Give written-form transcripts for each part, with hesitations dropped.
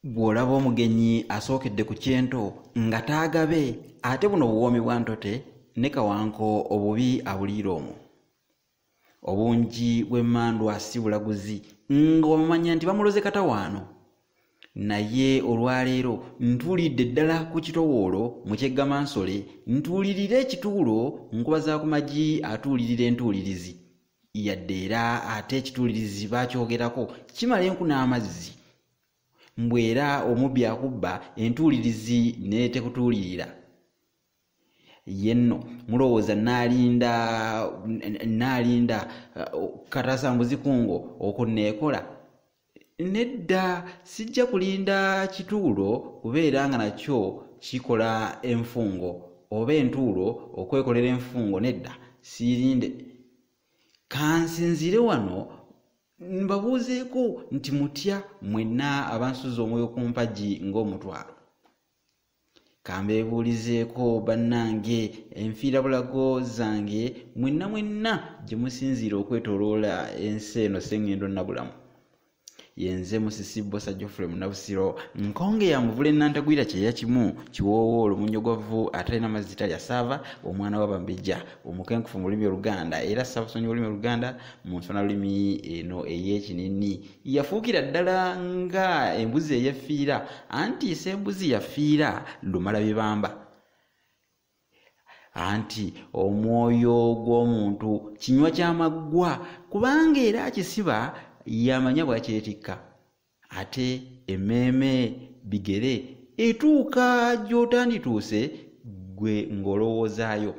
bw'olaba omugenyi asookedde ku kyento nga taagabe ate buno buwoomi bwa ntote ne kawanko obubi abuliira omwo. Obungi bw'emmandwa si bulaguzi ng'omanya nti bamuloze katawaano. Naye olwaleero ntuulidde ddala ku kitowoolo mu kyeggamansole ntuulirira ekituulo nkubaza ku magi atuulirira entuulirizi. Yadde era ate ekituulirizi baakyogerako kimala enku n'amazzi. Mbwera omubbi akubba entuulirizi n'etekutuulirira. Yenno mulowooza naalinda katasambuzi kungo okunneekola? Nedda, sijja kulinda kituulo kubeera nga nakyo kikola enfungo oba entuulo okwekolera enfungo. Nedda, siirinde. Kansinzire wano mbabuuzeeko nti mutya mwenna abansuza omwoyo ku mpagi ng'omutwalo. Kambeebuulizeeko bannange enfiirabulago zange mwenna gye musinziira okwetooloola ensi eno sseŋŋendo nnabulamu. Yenze Musisibbo Sajjofule Munnabusiro nkonge ya muvule nantagwira kyeya kimu kiwoowo olumunyogovu atalina mazzi talya saava omwana w'Abambejja omukenkufu mu lulimi Oluganda era Ssaabasonyi w'olulimi Oluganda mu nsona lulimi eno ey'Ekinini. Yafuukira ddala nga embuzi eyefiira anti sembuzi yafiira lumala bibamba. Anti omwoyo gw'omuntu kinywa ky'amaggwa kubanga era akisiba yamanya bwakyetikka. Ate emmeeme bigere etuuka gy'otandituuse gwe ng'olowoozaayo.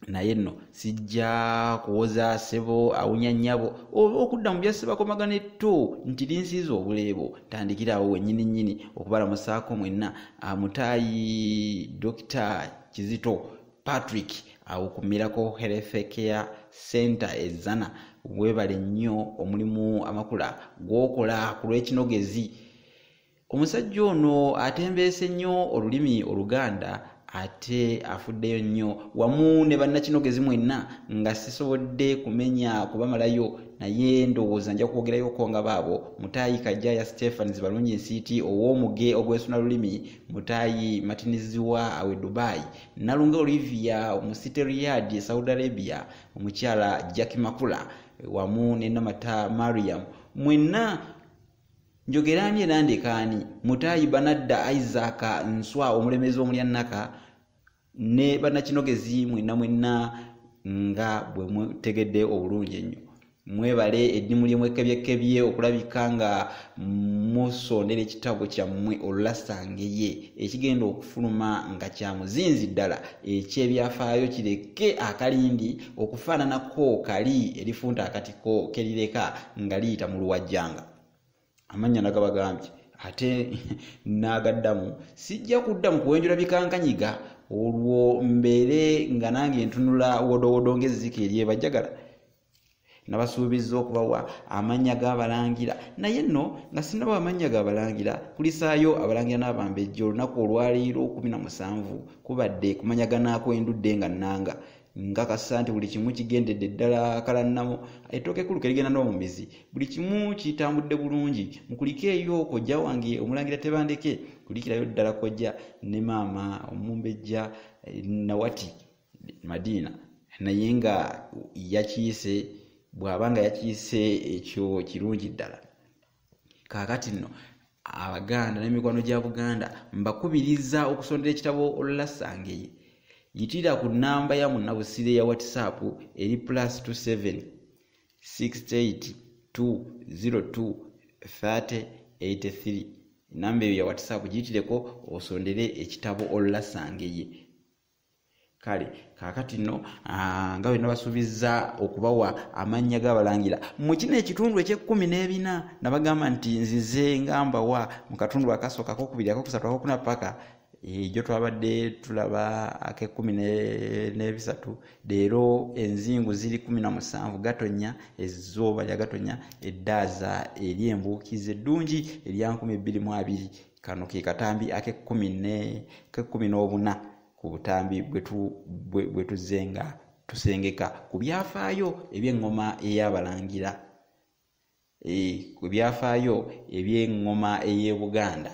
Naye nno sijja kuwoza ssebo awunya nnyabo oba okudda mu bya ssebakomagana etto nti linsiiza obuleebo. Tandikirawo wennyini okubalamusaako mwenna Mutaayi Dr. Kizito Patrick awukumirako Health Care Center ezzana. Weebale nnyo omulimu amakula gw'okola ku lw'ekinogezi. Omusajja ono atembeese nnyo olulimi Oluganda ate afuddeyo nnyo wamu ne bannakinogezi mwenna nga sisobodde kumenya kubamalayo, naye ndowooza nja kwogerayo nga baabo Mutaayi Kajjaya Stephen Zibalungi Nsiiti ow'omuge ogwesuna lulimi, Mutaayi Matiniziwa awe Dubai, Nalunga Olivia Musite Riyadh Saudi Arabia, omukyala Jackie Makula wamu ne Namata Mariam. Mwenna njogeraani era ndekaani Mutaayi Banadda Isaac Nswa omulembeze omulyannaka ne bannakinogezi mwenna nga bwe mutegedde obulungi ennyo. Mwebale eddimu lye mwekebyekebye okulabika nga musondera ekitabo kyammwe olulasangeye ekigenda okufuluma nga kya muzinzi ddala ekyebyafaayo kireke akalindi okufaananako kali erifunta akatiko kerireka nga liyita mu luwajjanga. Amannya nagabagambye ate nagaddamu sijja kudda mu kuwenjula bikankanyiga olwo mbeere nga nange ntunula wodowodo ng'ezzike eryebajjagala. Nabasuubizza okubawa amannya g'Abalangira naye nno nga sinaba amannya g'Abalangira kulisaayo Abalangira n'Abambejja olunaku olwaleero 17 kubadde kumanyaganaako endudde nga nnanga. Nkakasa nti buli kimu kigendedde ddala kalannamo, ettooke ekkulu kerigenda n'omumizi, buli kimu kitambudde bulungi. Mukuliko eyo kojja wange Omulangira Tebandeke, kulikirayo ddala kojja ne maama Omumbejja Nawati Madina, naye nga yakiise bw'abanga yakiise ekyo kirungi ddala. Kaakati nno Abaganda n'emikwano gya Buganda mbakubiriza okusondera ekitabo olulasangeye. Yitira ku nnamba ya Munnabusiro ya WhatsApp eri +27 68 202 3083. Namba eyo ya WhatsApp giyitireko osondere ekitabo olulasangeye. Kale kaakati nno nga bwe nabasuubizza okubawa amannya g'Abalangira mu kino ekitundu eky'e14 nabagamba nti nzize ngambawa mu katundu akasooka akokubiri akokusatu akokuna paka egyo twabadde tulaba ak'e13 leero enzingu ziri 17 Gatonya ezzooba lya Gatonya eddaaza eri embuukizi eddungi erya 2020. Kano ke katambi ak'e14 ku butambi bwe tuzenga tusengeka ku byafaayo eby'engoma ey'Abalangira. ku byafaayo eby'eŋŋoma ey'e Buganda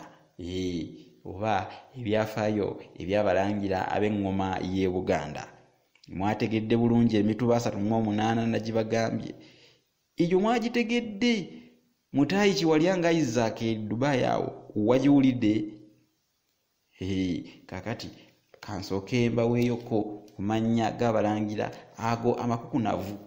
oba ebyafaayo eby'Abalangira ab'eŋŋoma y'e Buganda. Mwategedde bulungi emituba 38 nagibagambye. Eyo mwagitegedde. Mutaayi Kiwalya nga Isaac Dubai awo wagiwulidde? Kakati kansooke mbaweeyoko ku mannya g'Abalangira ago amakukunavu.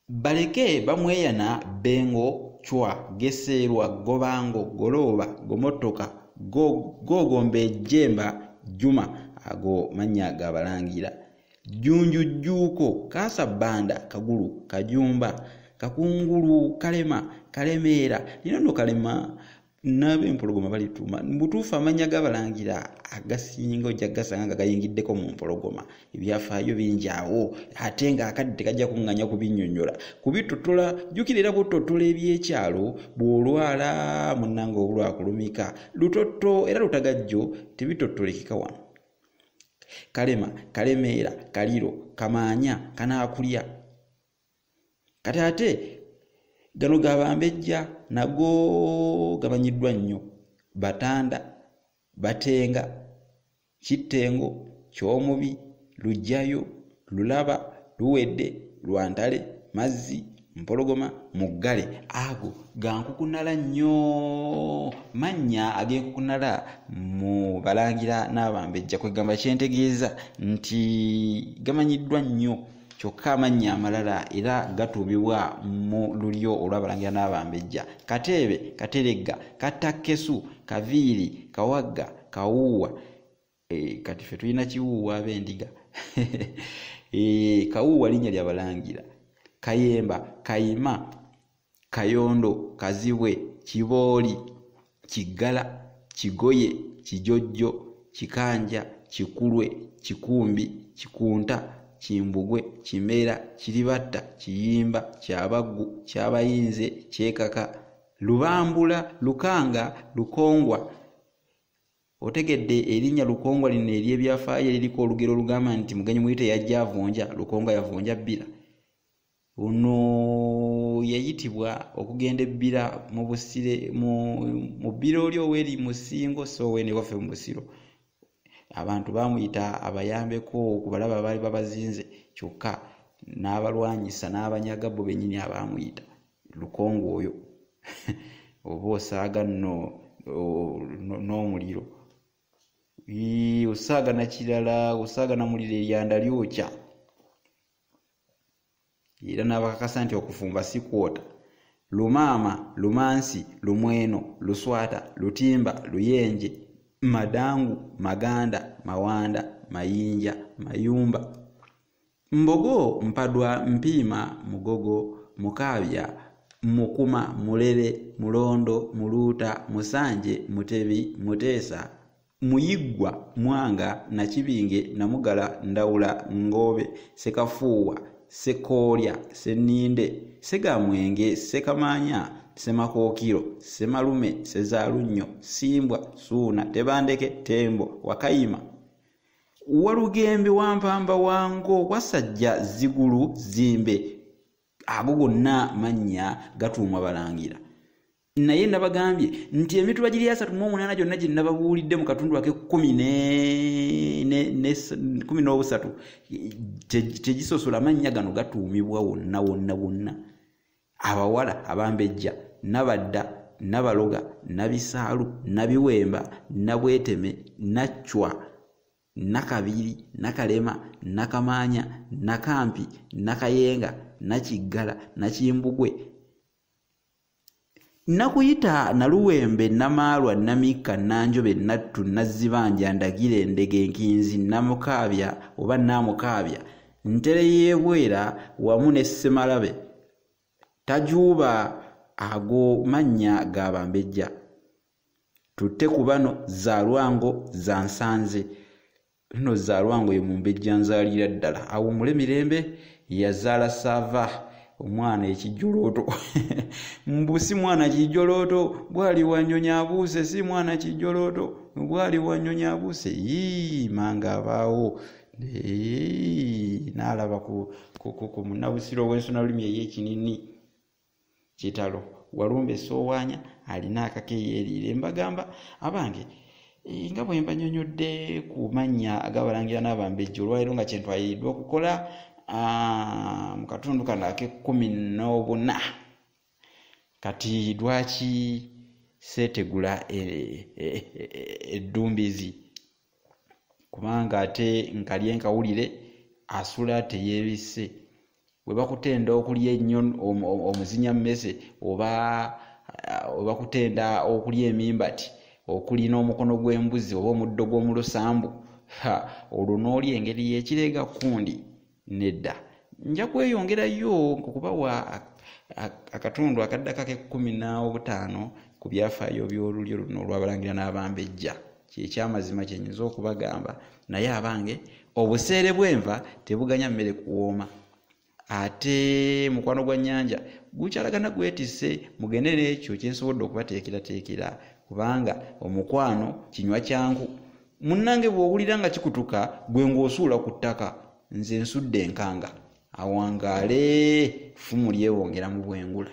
Baleke bamweyana Bengo, Chwa, Geserwa, Gobango, Goloba, Gomotoka, Gogombe, Jemba, Juma, ago mannya g'Abalangira. Junju, Juuko, Kasabanda, Kagulu, Kajumba, Kakungulu, Kalema, Kalemeera. Lino Kalema n'ab'empologoma balituma. Mbutuufu amannya g'Abalangira agasinga ojja gasanga gayingiddeko mu mpologoma. Ebyafaayo bingi awo ate ng'akadde tekajja kuŋŋanya kubinnyonnyola. Kubitottola, jjukira era butottola eby'ekyalo bw'olwala munnange obulwakulumika. Lutotto era lutagajjo tebitottolekeka wano. Kalema, Kalemeera, Kaliro, Kamaanya, Kanaakulya. Kati ate gano gabambejja nago gamanyiddwa nnyo. Batanda, Batenga, Kittengo, Kyomubi, Lujjayo, Lulaba, Luwedde, Lwantale, Mazzi, Mpologoma, Muggale. Ago gankukunala nnyo. Mannya ag'enkukunala mu Balangira n'Abambejja kwegamba kyentegeeza nti gamanyiddwa nnyo. Kyokka amannya amalala era gatuumibwa mu lulyo olw'Abalangira n'Abambejja. Kateebe, Kateregga, Kattakkesu, Kaviiri, Kawagga, Kawuuwa. Kati ffe tulina Kiwuuwa ab'endiga. Kawuuwa linnya lya Balangira. Kayemba, Kayima, Kayondo, Kazibwe, Kibooli, Kiggala, Kigoye, Kijojjo, Kikanja, Kikulwe, Kikumbi, Kikunta, Kimbugwe, Kimera, Kiribatta, Kiyimba, Kyabaggu, Kyabayinze, Kyekaka, Lubambula, Lukanga, Lukongwa. Otegedde erinnya Lukongwa lino ery'ebyafaayo liriko olugero olugamba nti mugenyi muyite yajja avunja, Lukongwa yavunja bbira. Ono yayitibwa okugenda ebbira mu Busire mu bbira oli oweri Musingo so wene waffe mu Busiro. Abantu bamuyita abayambeko ku balaba baali babazinze kyokka n'abalwanyisa n'abanyaga bo bennyini abamuyita Lukongo oyo. Oba osaaga n'omuliro. Osaaga na kirala, osaaga na muliro eryanda lyokya. Era n'abakakasa nti okufumba si kwota. Lumaama, Lumansi, Lumweno, Luswata, Lutimba, Luyenje, Madangu, Maganda, Mawanda, Mayinja, Mayumba. Mbogo, Mpadwa, Mpima, Mugogo, Mukabya, Mukuma, Mulere, Mulondo, Muluuta, Musanje, Mutebi, Muteesa, Muyiggwa, Mwanga, Nakibinge, Namugala, Ndawula, Ngobe, Sekafuuwa, Sekoolya, Seninde, Segamwenge, Sekamaanya, Semakookiro, Semalume, Sezaalunnyo, Simbwa, Suuna, Tebandeke, Tembo, Wakayima, Walugembe, Wampamba, Wango, Wasajja, Zigulu, Zimbe. Ago gonna mannya gatuumwa Balangira. Naye nabagambye nti emituba giri 38 gyonna gye nababuulidde mu katundu ake 13 tegisosola mannya gano gatuumibwa wonna. Abawala Abambejja, Nabadda, Nabaloga, Nabisaalu, Nabiwemba, Nabweteme, Nachwa, Nakabiri, Nakalema, Nakamaanya, Nakampi, Nakayenga, Nakiggala, Nakimbugwe, Nakuyita, Naluwembe, Namaalwa, Namika, Nanjobe, Nattu, Nazibanja, Ndagire, Ndege, Nkinzi, Namukaabya oba Namukaabya, Ntere y'Ebwera wamu ne Ssemalabe, Tajuuba. Ago mannya g'Abambejja. Tutte ku bano Zaalwango, Zansanze. Lino Zaalwango ye Mumbejja nzaalira ddala. Awummule mirembe yazaala Sava, omwana ekijjolooto. Mbusi mwana kijjolooto, bwali wanyonya abuuse, si mwana kijjolooto, bwali wanyonya abuuse. Manga abaawo. N'alaba ku Munnabusiro w'ensona lulimi ey'ekinini. Kitalo Walumbe Soowaanya alina akakeyeeriire. Mbagamba abange nga bwe mbanyonyodde ku mannya ag'Abalangira n'Abambejja olwaleero nga kyentwaliddwa okukola mu katundu kano ake-14 kati lwaki seetegula eddumbizi kubanga ate nkalye nkawulire asula teyeebisse. Bwe bakutenda okulya ennyo omuzinya mmese oba kutenda okulya emimbati okulina omukono gw'embuzi oba omuddo gw'omulusambu olwo n'olya engeri y'ekireega kundi nedda. Nja kweyongerayo okubawa akatundu akaddako ake-15 ku byafaayo by'olulyo luno olw'Abalangira n'Abambejja. Kyekyamazima kyenyinza okubagamba naye abange obuseere bw'enva tebuganya mmere kuwooma. Ate mukwano gwa nnyanja gukyalagana gwetisse mugende n'ekyo kyensobodde okubateekerateekera kubanga omukwano kinywa kyanku. Munnange bw'owulira nga kikutuka gwe ng'osuula ku ttaka nze nsudde enkanga awangaale ffumu lyewongera mu bwengula.